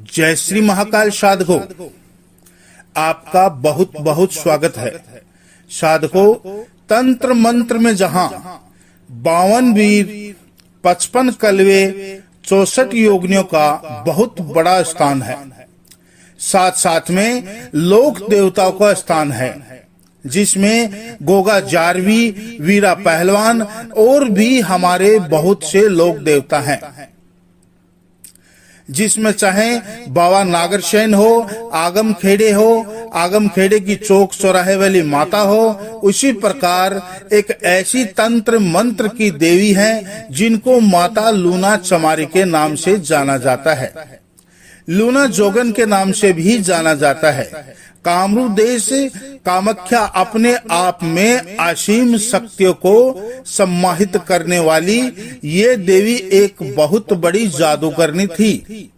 जय श्री महाकाल साधको, आपका बहुत बहुत स्वागत है। साधको, तंत्र मंत्र में जहाँ 52 वीर, 55 कलवे, 64 योगियों का बहुत बड़ा स्थान है, साथ साथ में लोक देवताओं का स्थान है, जिसमें गोगा जारवी, वीरा पहलवान और भी हमारे बहुत से लोक देवता हैं, जिसमें चाहे बाबा नागरसेन हो, आगम खेड़े हो, आगम खेड़े की चौक चौराहे वाली माता हो, उसी प्रकार एक ऐसी तंत्र मंत्र की देवी है जिनको माता लूना चमारी के नाम से जाना जाता है, लूना जोगन के नाम से भी जाना जाता है। कामरू देश कामाख्या अपने आप में असीम शक्तियों को सम्माहित करने वाली ये देवी एक बहुत बड़ी जादूगरनी थी,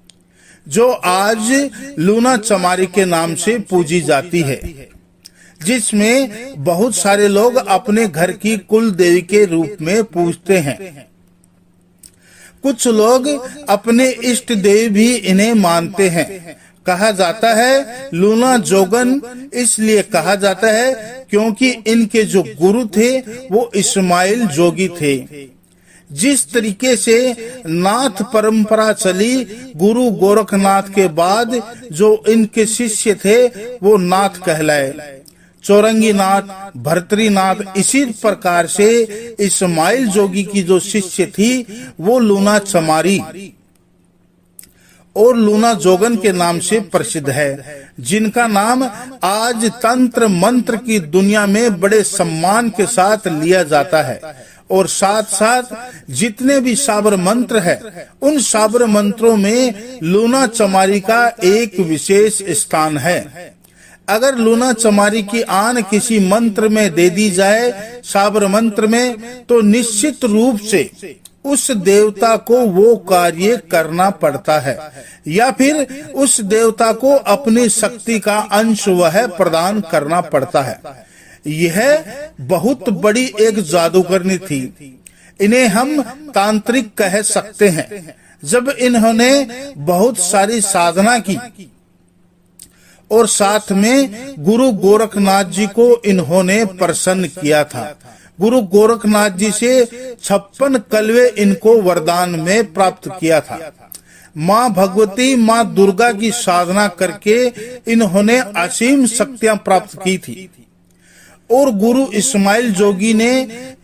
जो आज लूना चमारी के नाम से पूजी जाती है, जिसमें बहुत सारे लोग अपने घर की कुल देवी के रूप में पूजते हैं। कुछ लोग अपने इष्ट देवी भी इन्हें मानते हैं। कहा जाता है लूना जोगन इसलिए कहा जाता है क्योंकि इनके जो गुरु थे वो इस्माइल जोगी थे। जिस तरीके से नाथ परंपरा चली, गुरु गोरखनाथ के बाद जो इनके शिष्य थे वो नाथ कहलाए, चौरंगी नाथ, भर्तरी नाथ। इसी प्रकार से इस्माइल जोगी की जो शिष्य थी वो लूना चमारी और लूना जोगन के नाम से प्रसिद्ध है, जिनका नाम आज तंत्र मंत्र की दुनिया में बड़े सम्मान के साथ लिया जाता है। और साथ साथ जितने भी साबर मंत्र है, उन साबर मंत्रों में लूना चमारी का एक विशेष स्थान है। अगर लूना चमारी की आन किसी मंत्र में दे दी जाए, साबर मंत्र में, तो निश्चित रूप से उस देवता को वो कार्य करना पड़ता है, या फिर उस देवता को अपनी शक्ति का अंश वह प्रदान करना पड़ता है। यह बहुत बड़ी एक जादूगरनी थी। इन्हें हम तांत्रिक कह सकते हैं। जब इन्होंने बहुत सारी साधना की और साथ में गुरु गोरखनाथ जी को इन्होंने प्रसन्न किया था, गुरु गोरखनाथ जी से 56 कलवे इनको वरदान में प्राप्त किया था। माँ भगवती, माँ दुर्गा की साधना करके इन्होंने असीम शक्तियां प्राप्त की थी और गुरु इस्माइल जोगी ने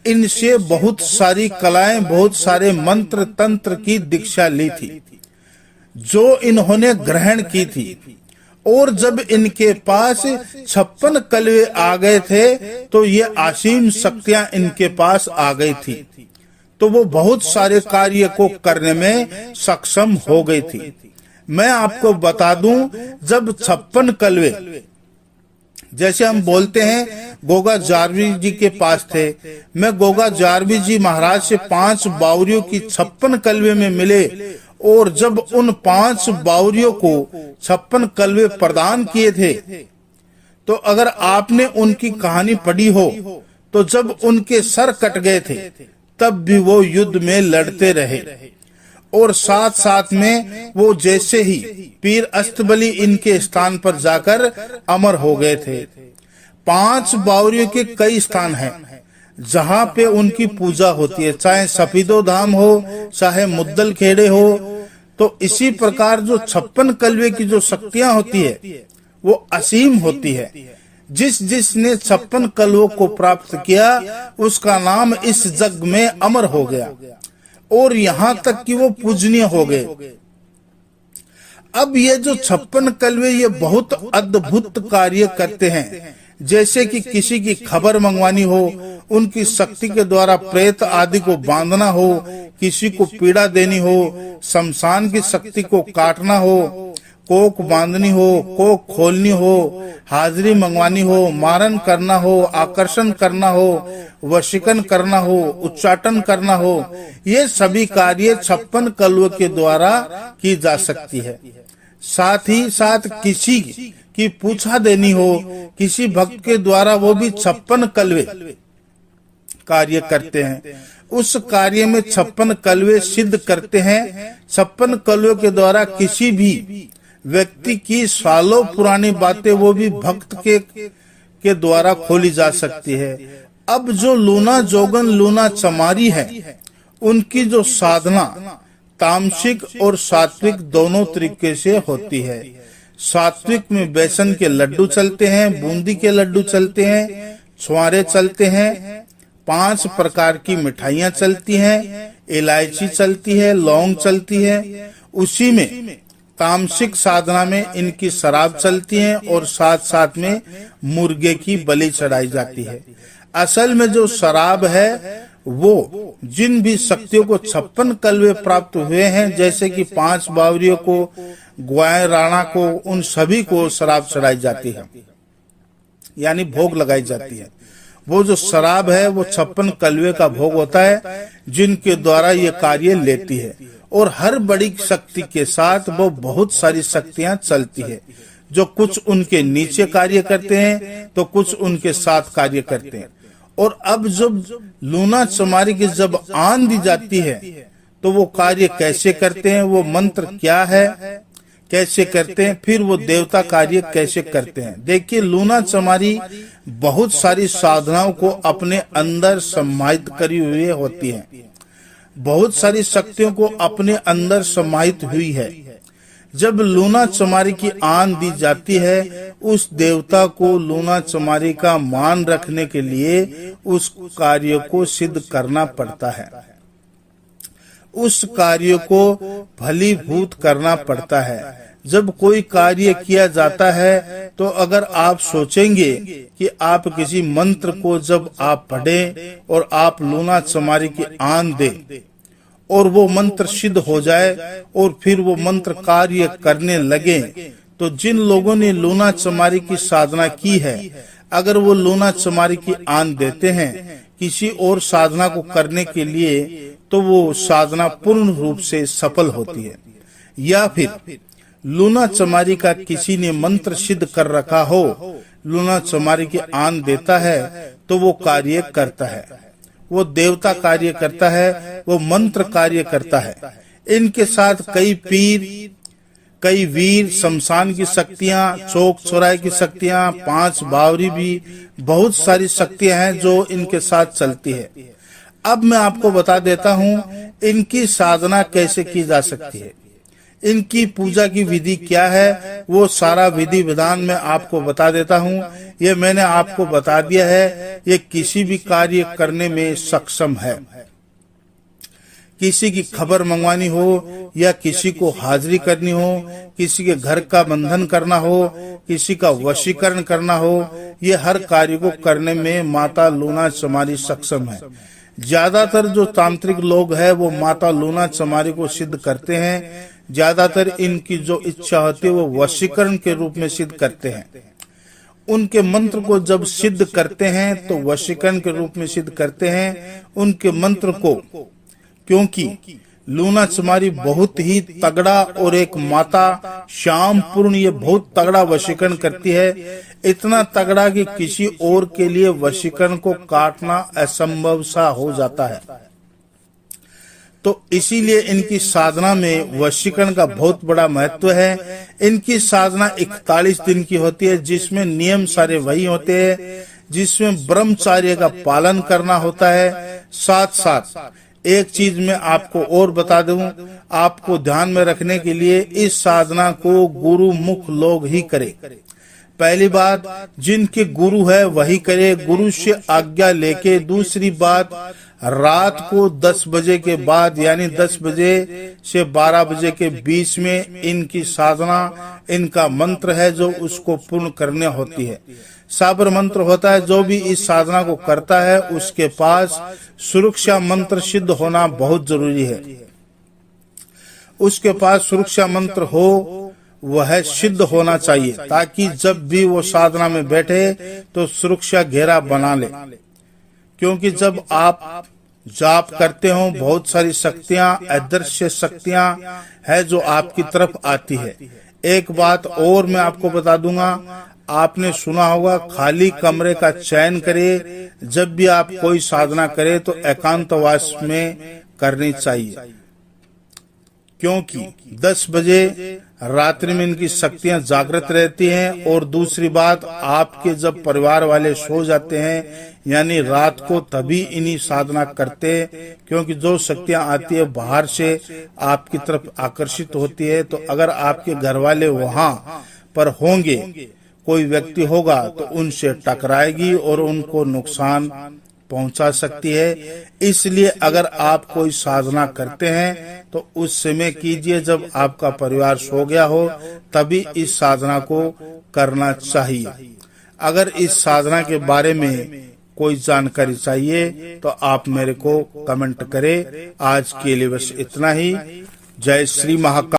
इनसे बहुत सारी कलाएं, बहुत सारे मंत्र तंत्र की दीक्षा ली थी, जो इन्होंने ग्रहण की थी। और जब इनके पास 56 कलवे आ गए थे तो ये असीम शक्तियां इनके पास आ गई थी, तो वो बहुत सारे कार्य को करने में सक्षम हो गई थी। मैं आपको बता दूं, जब 56 कलवे, जैसे हम बोलते हैं गोगा जारवी जी के पास थे, मैं गोगा जारवी जी महाराज से 5 बावरियों की 56 कलवे में मिले, और जब उन 5 बावरियों को 56 कलवे प्रदान किए थे, तो अगर आपने उनकी कहानी पढ़ी हो तो जब उनके सर कट गए थे तब भी वो युद्ध में लड़ते रहे, और साथ साथ में वो जैसे ही पीर अस्तबली इनके स्थान पर जाकर अमर हो गए थे। 5 बावरियों के कई स्थान हैं जहाँ पे उनकी पूजा होती है, चाहे सफीदो धाम हो, चाहे मुद्दल खेड़े हो। तो इसी प्रकार जो 56 कलवे की जो शक्तियां होती है वो असीम होती है। जिसने 56 कलवों को प्राप्त किया उसका नाम इस जग में अमर हो गया, और यहाँ तक कि वो पूजनीय हो गए। अब ये जो 56 कलवे ये बहुत अद्भुत कार्य करते हैं। जैसे कि किसी की खबर मंगवानी हो, उनकी शक्ति के द्वारा प्रेत आदि को बांधना हो, किसी को पीड़ा देनी हो, शमशान की शक्ति को काटना हो, कोक बांधनी हो, कोक खोलनी हो, हाजिरी मंगवानी हो, मारन करना हो, आकर्षण करना हो, वशीकरण करना हो, उच्चाटन करना हो, ये सभी कार्य 56 कलवों के द्वारा की जा सकती है। साथ ही साथ किसी की पूछा देनी हो किसी भक्त के द्वारा, वो भी 56 कलवे कार्य करते हैं। उस कार्य में 56 कलवे सिद्ध करते हैं। 56 कलवे के द्वारा किसी भी व्यक्ति की सालों पुरानी बातें वो भी भक्त के द्वारा खोली जा सकती है। अब जो लूना जोगन लूना चमारी है, उनकी जो साधना तामसिक और सात्विक दोनों तरीके से होती है। सात्विक में बेसन के लड्डू चलते हैं, बूंदी के लड्डू चलते हैं, छुआरे चलते हैं, 5 प्रकार की मिठाइयां चलती हैं, इलायची चलती है, लौंग चलती है। उसी में तामसिक साधना में इनकी शराब चलती है और साथ साथ में मुर्गे की बलि चढ़ाई जाती है। असल में जो शराब है वो जिन भी शक्तियों को 56 कलवे प्राप्त हुए हैं, जैसे कि 5 बावरियों को, ग्वाय राणा को, उन सभी को शराब चढ़ाई जाती है, यानी भोग लगाई जाती है। वो जो शराब है वो 56 कलवे का भोग होता है, जिनके द्वारा ये कार्य लेती है। और हर बड़ी शक्ति के साथ वो बहुत सारी शक्तियां चलती है, जो कुछ उनके नीचे कार्य करते हैं तो कुछ उनके साथ कार्य करते हैं। और अब जब लूना चमारी की जब आन दी जाती है तो वो कार्य कैसे करते हैं, वो मंत्र क्या है, कैसे करते हैं, फिर वो देवता कार्य कैसे करते हैं। देखिए, लूना चमारी बहुत सारी साधनाओं को अपने अंदर समाहित करी हुई होती है, बहुत सारी शक्तियों को अपने अंदर समाहित हुई है। जब लूना चमारी की आन दी जाती है, उस देवता को लूना चमारी का मान रखने के लिए उस कार्य को सिद्ध करना पड़ता है, उस कार्य को फलीभूत करना पड़ता है। जब कोई कार्य किया जाता है तो अगर आप सोचेंगे कि आप किसी मंत्र को जब आप पढ़ें और आप लूना चमारी की आन दें और वो मंत्र सिद्ध हो जाए और फिर वो मंत्र कार्य करने लगे, तो जिन लोगों ने लूना चमारी की साधना की है, अगर वो लूना चमारी की आन देते हैं किसी और साधना को करने के लिए, तो वो साधना पूर्ण रूप से सफल होती है। या फिर लूना चमारी का किसी ने मंत्र सिद्ध कर रखा हो, लूना चमारी की आन देता है तो वो कार्य करता है, वो देवता कार्य करता है, वो मंत्र कार्य करता है। इनके साथ कई पीर, कई वीर, शमशान की शक्तियां, चौक चौराहे की शक्तियां, 5 बावरी भी, बहुत सारी शक्तियां हैं जो इनके साथ चलती है। अब मैं आपको बता देता हूँ इनकी साधना कैसे की जा सकती है, इनकी पूजा की विधि क्या है, वो सारा विधि विधान मैं आपको बता देता हूँ। ये मैंने आपको बता दिया है, ये किसी भी कार्य करने में सक्षम है। किसी की खबर मंगवानी हो या किसी को हाजिरी करनी हो, किसी के घर का बंधन करना हो, किसी का वशीकरण करना हो, ये हर कार्य को करने में माता लूना चमारी सक्षम है। ज्यादातर जो तांत्रिक लोग हैं वो माता लूना चमारी को सिद्ध करते हैं। ज्यादातर इनकी जो इच्छा होती है वो वशीकरण के रूप में सिद्ध करते हैं। उनके मंत्र को जब सिद्ध करते हैं तो वशीकरण के रूप में सिद्ध करते हैं उनके मंत्र को, क्योंकि लूना चमारी बहुत ही तगड़ा और एक माता श्याम पूर्ण ये बहुत तगड़ा वशीकरण करती है, इतना तगड़ा कि किसी और के लिए वशीकरण को काटना असंभव सा हो जाता है। तो इसीलिए इनकी साधना में वशीकरण का बहुत बड़ा महत्व है। इनकी साधना 41 दिन की होती है, जिसमें नियम सारे वही होते हैं, जिसमें ब्रह्मचर्य का पालन करना होता है। साथ साथ एक चीज मैं आपको और बता दूं, आपको ध्यान में रखने के लिए, इस साधना को गुरु मुख लोग ही करे। पहली बात, जिनके गुरु है वही करे, गुरु से आज्ञा लेके। दूसरी बात, रात को 10 बजे के बाद यानी 10 बजे से 12 बजे के बीच में इनकी साधना, इनका मंत्र है जो उसको पूर्ण करने होती है। साबर मंत्र होता है, जो भी इस साधना को करता है उसके पास सुरक्षा मंत्र सिद्ध होना बहुत जरूरी है। उसके पास सुरक्षा मंत्र हो, वह सिद्ध होना चाहिए, ताकि जब भी वो साधना में बैठे तो सुरक्षा घेरा बना ले। क्योंकि जब आप जाप करते हो, बहुत सारी शक्तियां, अदृश्य शक्तियां है जो आपकी तरफ आती है। एक बात और मैं आपको बता दूंगा, आपने सुना होगा खाली कमरे का चयन करे। जब भी आप कोई साधना करें तो एकांतवास में करनी चाहिए, क्योंकि 10 बजे रात्रि में इनकी शक्तियां जागृत रहती हैं। और दूसरी बात, आपके जब परिवार वाले सो जाते हैं यानी रात को, तभी इन्हीं साधना करते हैं, क्योंकि जो शक्तियां आती है बाहर से आपकी तरफ आकर्षित होती है। तो अगर आपके घर वाले वहां पर होंगे, कोई व्यक्ति होगा तो उनसे टकराएगी और उनको नुकसान पहुंचा सकती है। इसलिए अगर आप कोई साधना करते हैं तो उस समय कीजिए जब आपका परिवार सो गया हो, तभी इस साधना को करना चाहिए। अगर इस साधना के बारे में कोई जानकारी चाहिए तो आप मेरे को कमेंट करें। आज के लिए बस इतना ही। जय श्री महाकाल।